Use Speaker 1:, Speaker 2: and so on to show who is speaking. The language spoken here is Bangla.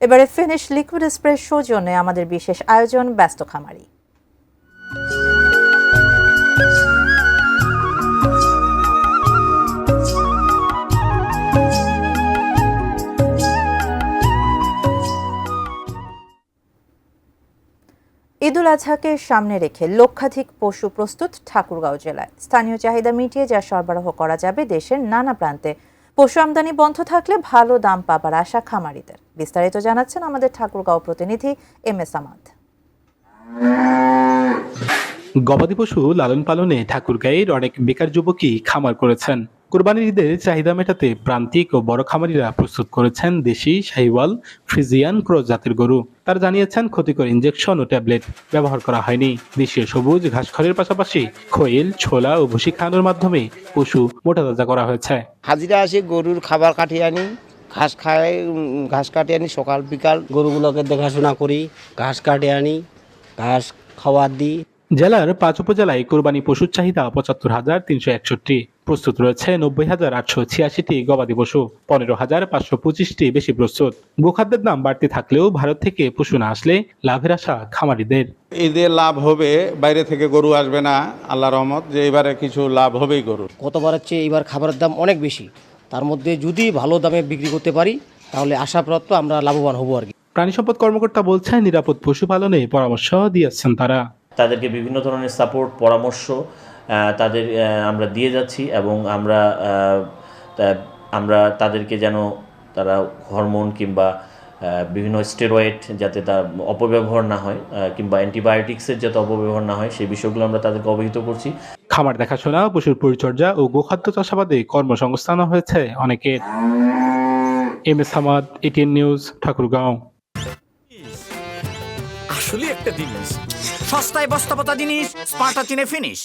Speaker 1: এবারে ফিনিশ লিকুইড স্প্রে সৌজন্যে আমাদের বিশেষ আয়োজন ব্যস্ত খামারি। ঈদুল আজহাকে সামনে রেখে লক্ষাধিক পশু প্রস্তুত ঠাকুরগাঁও জেলায়। স্থানীয় চাহিদা মিটিয়ে যা সরবরাহ করা যাবে দেশের নানা প্রান্তে। পশু আমদানি বন্ধ থাকলে ভালো দাম পাবার আশা খামারিদের। বিস্তারিত জানাচ্ছেন আমাদের ঠাকুরগাঁও প্রতিনিধি MS আমাদ।
Speaker 2: গবাদি পশু লালন পালনে ঠাকুরগাঁয়ের অনেক বেকার যুবকই খামার করেছেন। কোরবানির ঈদের চাহিদা মেটাতে প্রান্তিক ও বড় খামারিরা প্রস্তুত করেছেন দেশি শাহিওয়াল, ফ্রিজিয়ান ক্রস জাতের গরু। তারা জানিয়েছেন ক্ষতিকর ইনজেকশন ও ট্যাবলেট ব্যবহার করা হয়নি। দেশীয় সবুজ ঘাস খড়ের পাশাপাশি খৈল, ছোলা ও ভুসি খাওয়ানোর মাধ্যমে পশু মোটাতাজা করা হয়েছে।
Speaker 3: হাজিরা আসে গরুর খাবার কাটিয়ে আনি, ঘাস খায়, ঘাস কাটিয়ে আনি সকাল বিকাল।
Speaker 4: গরুগুলোকে দেখাশোনা করি, ঘাস কাটে আনি, ঘাস খাওয়ার দিই।
Speaker 2: জেলার 5 উপজেলায় কোরবানি পশুর চাহিদা ৭৫,৩৬১। প্রস্তুত রয়েছে ৯০,৮৮৬টি গবাদি পশু, ১৫,৫২৫টি বেশি প্রস্তুত। গোখাদ্যের দাম বাড়তি থাকলেও ভারত থেকে পশু না আসলে লাভের আশা খামারিদের।
Speaker 5: ঈদে লাভ হবে, বাইরে থেকে গরু আসবে না, আল্লাহ রহমত যে এবারে কিছু লাভ হবেই গরু।
Speaker 4: গতবারের চেয়ে এবার খাবারের দাম অনেক বেশি। তার মধ্যে যদি ভালো দামে বিক্রি করতে পারি তাহলে আশাপ্রাপ্ত আমরা লাভবান হব আর কি।
Speaker 2: প্রাণী সম্পদ কর্মকর্তা বলছেন নিরাপদ পশুপালনে পরামর্শ দিয়েছেন তারা।
Speaker 6: তাদেরকে বিভিন্ন ধরনের সাপোর্ট পরামর্শ তাদের আমরা দিয়ে যাচ্ছি এবং আমরা তাদেরকে যেন তারা হরমোন কিংবা বিভিন্ন স্টেরয়েড যাতে তার অপব্যবহার না হয় কিংবা অ্যান্টিবায়োটিক্সের যাতে অপব্যবহার না হয় সেই বিষয়গুলো আমরা তাদেরকে অবহিত করছি।
Speaker 2: খামার দেখাশোনা, পশুর পরিচর্যা ও গোখাদ্য চাষাবাদে কর্মসংস্থান হয়েছে অনেকের। MS আমাদ, ATN news, Thakurgaon.
Speaker 7: আসলে একটা জিনিস সস্তায় বস্তাপতা জিনিস স্পার্টা চিনে ফিনিশ।